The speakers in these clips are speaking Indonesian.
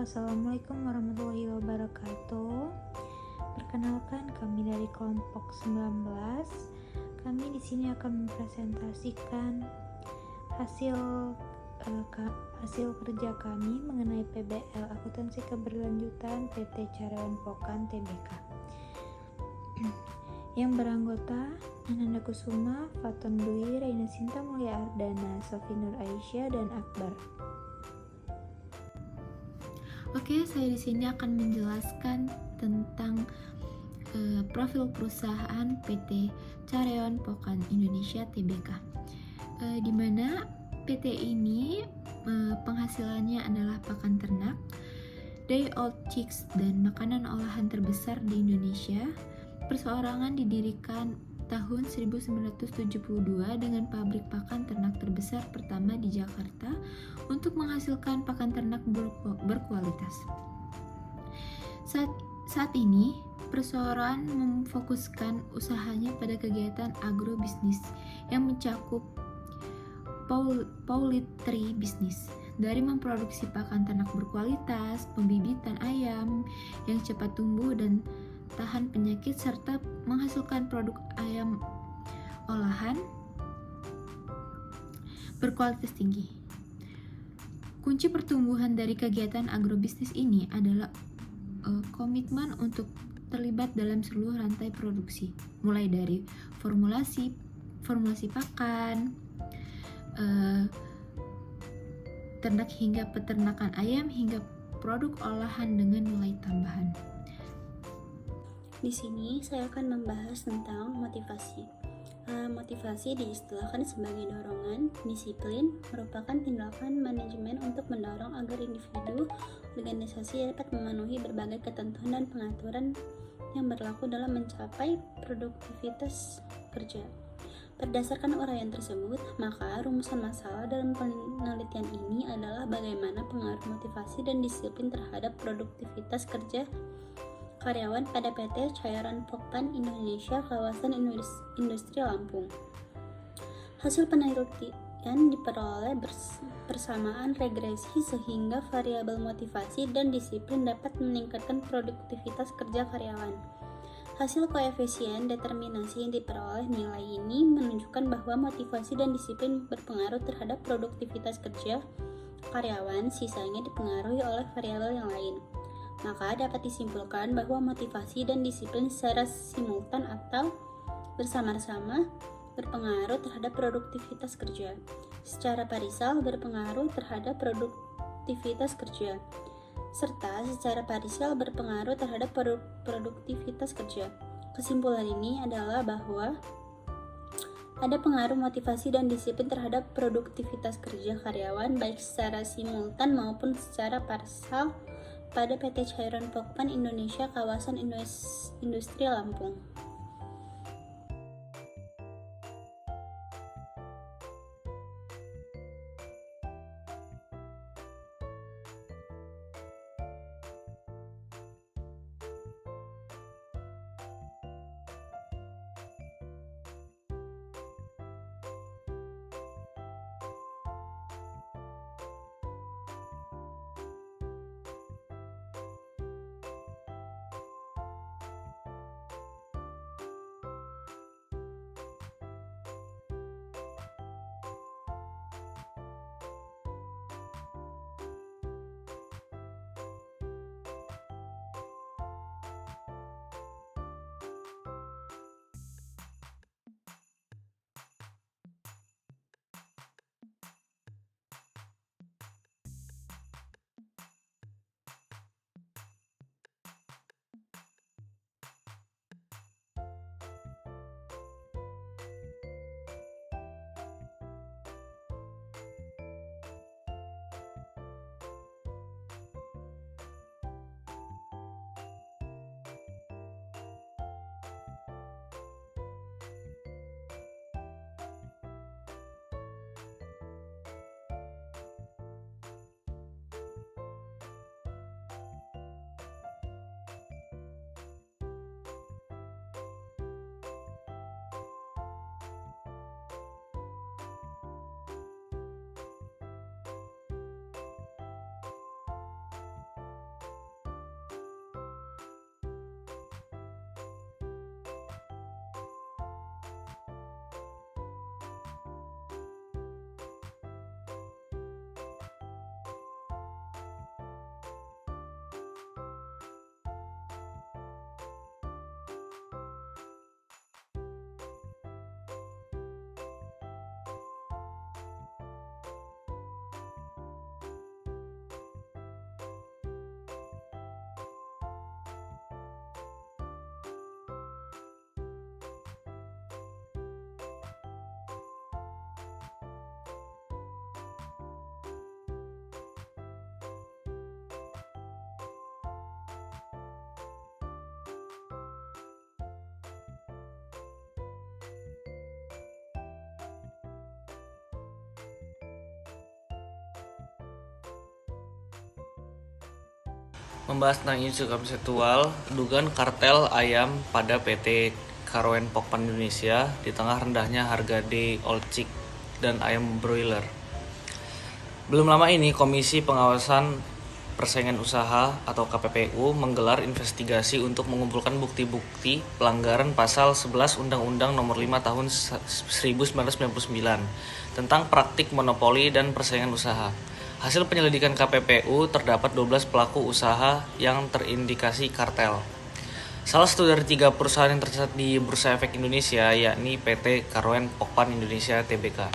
Halo, assalamualaikum warahmatullahi wabarakatuh. Perkenalkan, kami dari kelompok 19. Kami di sini akan mempresentasikan hasil kerja kami mengenai PBL Akuntansi Keberlanjutan PT Caryawan Pokan Tbk. Yang beranggota Ananda Kusuma, Faton Dwi, Reina Sinta Mulia Ardana, Sofi Nur Aisyah, dan Akbar. Oke, saya di sini akan menjelaskan tentang profil perusahaan PT Caryawan Pokan Indonesia Tbk, di mana PT ini penghasilannya adalah pakan ternak, day old chicks, dan makanan olahan terbesar di Indonesia. Perseorangan didirikan tahun 1972 dengan pabrik pakan ternak terbesar pertama di Jakarta untuk menghasilkan pakan ternak berkualitas. Saat ini, perseorangan memfokuskan usahanya pada kegiatan agrobisnis yang mencakup poultry bisnis, dari memproduksi pakan ternak berkualitas, pembibitan ayam yang cepat tumbuh dan tahan penyakit, serta menghasilkan produk ayam olahan berkualitas tinggi. Kunci pertumbuhan dari kegiatan agrobisnis ini adalah komitmen untuk terlibat dalam seluruh rantai produksi, mulai dari formulasi pakan, ternak hingga peternakan ayam, hingga produk olahan dengan nilai tambahan. Di sini saya akan membahas tentang motivasi. Motivasi diistilahkan sebagai dorongan, disiplin, merupakan tindakan manajemen untuk mendorong agar individu, organisasi dapat memenuhi berbagai ketentuan dan pengaturan yang berlaku dalam mencapai produktivitas kerja. Berdasarkan uraian tersebut, maka rumusan masalah dalam penelitian ini adalah bagaimana pengaruh motivasi dan disiplin terhadap produktivitas kerja karyawan pada PT Caryawan Pokan Indonesia kawasan industri Lampung. Hasil penelitian diperoleh bersamaan regresi sehingga variabel motivasi dan disiplin dapat meningkatkan produktivitas kerja karyawan. Hasil koefisien determinasi yang diperoleh nilai ini menunjukkan bahwa motivasi dan disiplin berpengaruh terhadap produktivitas kerja karyawan, sisanya dipengaruhi oleh variabel yang lain. Maka dapat disimpulkan bahwa motivasi dan disiplin secara simultan atau bersama-sama berpengaruh terhadap produktivitas kerja. Secara parisal berpengaruh terhadap produktivitas kerja, serta secara parsial berpengaruh terhadap produktivitas kerja. Kesimpulan ini adalah bahwa ada pengaruh motivasi dan disiplin terhadap produktivitas kerja karyawan baik secara simultan maupun secara parsal pada PT Caryawan Pokan Indonesia kawasan industri Lampung. membahas tentang isu konseptual dugaan kartel ayam pada PT Caroen Pokpan Indonesia di tengah rendahnya harga D. Olcik dan ayam broiler. Belum lama ini Komisi Pengawasan Persaingan Usaha atau KPPU menggelar investigasi untuk mengumpulkan bukti-bukti pelanggaran pasal 11 Undang-Undang Nomor 5 Tahun 1999 tentang praktik monopoli dan persaingan usaha. Hasil penyelidikan KPPU terdapat 12 pelaku usaha yang terindikasi kartel. Salah satu dari 3 perusahaan yang tercatat di Bursa Efek Indonesia yakni PT Caroen Pokpan Indonesia Tbk.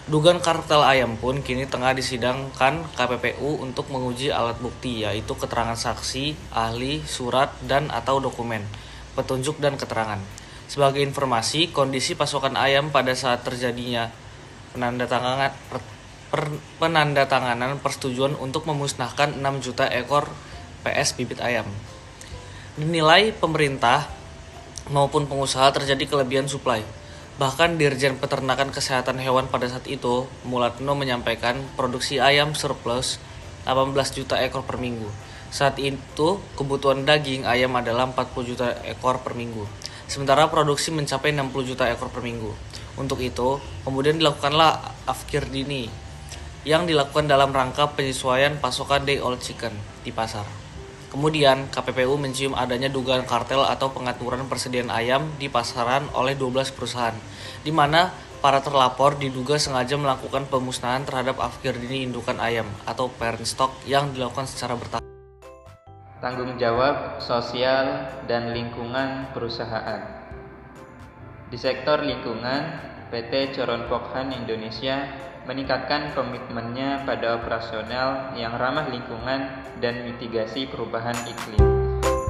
Dugaan kartel ayam pun kini tengah disidangkan KPPU untuk menguji alat bukti yaitu keterangan saksi, ahli, surat, dan atau dokumen, petunjuk dan keterangan. Sebagai informasi, kondisi pasokan ayam pada saat terjadinya penandatanganan persetujuan untuk memusnahkan 6 juta ekor PS bibit ayam. Dinilai pemerintah maupun pengusaha terjadi kelebihan suplai. Bahkan Dirjen Peternakan Kesehatan Hewan pada saat itu, Mulatno, menyampaikan produksi ayam surplus 18 juta ekor per minggu. Saat itu, kebutuhan daging ayam adalah 40 juta ekor per minggu. Sementara produksi mencapai 60 juta ekor per minggu. Untuk itu, kemudian dilakukanlah afkir dini yang dilakukan dalam rangka penyesuaian pasokan day old chicken di pasar. Kemudian, KPPU mencium adanya dugaan kartel atau pengaturan persediaan ayam di pasaran oleh 12 perusahaan, di mana para terlapor diduga sengaja melakukan pemusnahan terhadap afkir dini indukan ayam atau parent stock yang dilakukan secara bertahap. Tanggung jawab sosial dan lingkungan perusahaan. Di sektor lingkungan, PT Caroen Pokpan Indonesia meningkatkan komitmennya pada operasional yang ramah lingkungan dan mitigasi perubahan iklim.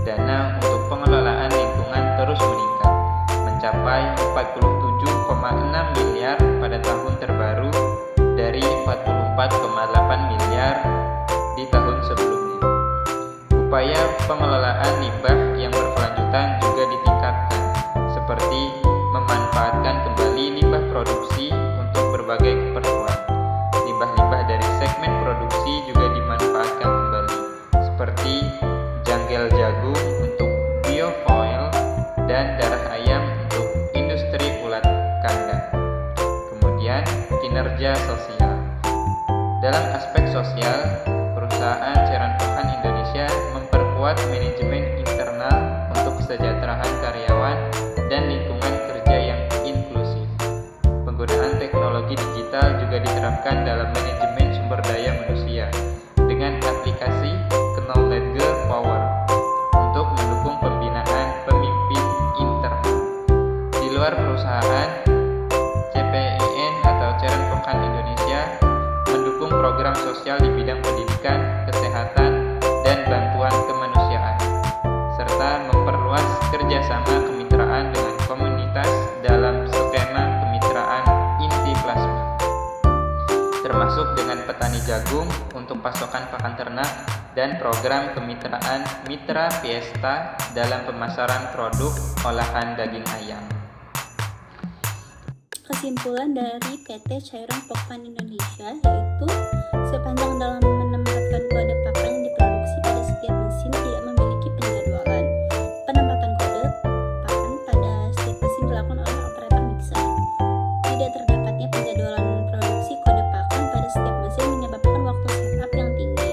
Dana untuk pengelolaan lingkungan terus meningkat, mencapai 47,6 miliar pada tahun terbaru dari 44,8 miliar di tahun sebelumnya. Upaya pengelolaan limbah yang berkelanjutan juga ditingkatkan, seperti memanfaatkan kembali limbah produksi untuk berbagai keperluan. Limbah-limbah dari segmen produksi juga dimanfaatkan kembali, seperti janggel jagung untuk biofuel dan darah ayam untuk industri ulat kandang. Kemudian, kinerja sosial. Dalam aspek sosial, perusahaan Caroen Pokpan Indonesia memperkuat manajemen internal untuk kesejahteraan karyawan dan lingkungan kerja yang inklusif. Penggunaan teknologi digital juga diterapkan dalam manajemen sumber daya manusia dengan aplikasi Knowledge Power untuk mendukung pembinaan pemimpin internal. Di luar perusahaan, CPIN atau Caroen Pokpan Indonesia mendukung program sosial di bidang pendidikan, kesehatan, dan bantuan kemanusiaan, serta memperluas kerjasama kemitraan dengan komunitas dalam skema kemitraan inti plasma, termasuk dengan petani jagung untuk pasokan pakan ternak dan program kemitraan Mitra Fiesta dalam pemasaran produk olahan daging ayam. Kesimpulan dari PT Caroen Pokpan Indonesia yaitu sepanjang dalam menempatkan kode pakan yang diproduksi pada setiap mesin tidak memiliki penjadwalan. Penempatan kode pakan pada setiap mesin dilakukan oleh operator mixer. Tidak terdapatnya penjadwalan produksi kode pakan pada setiap mesin menyebabkan waktu setup yang tinggi.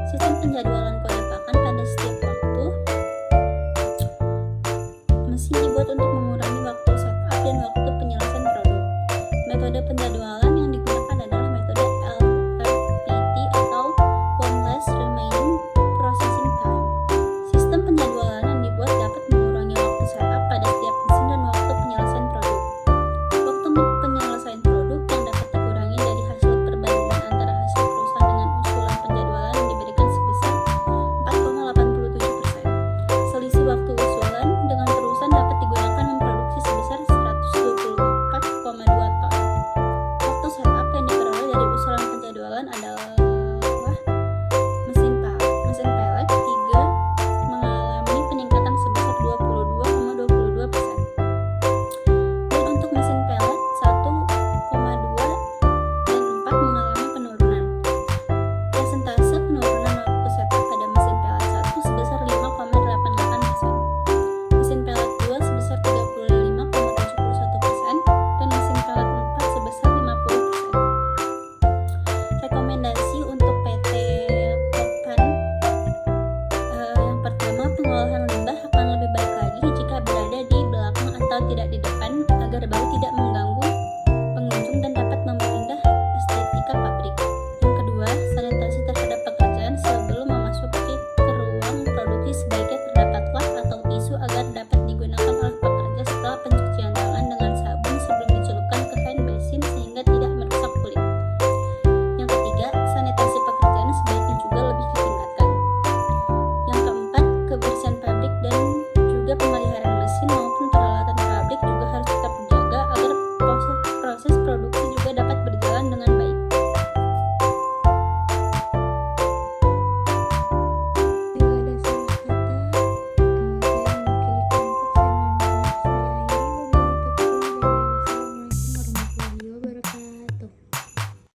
Sistem penjadwalan kode pakan pada setiap waktu mesin dibuat untuk mengurangi waktu setup dan waktu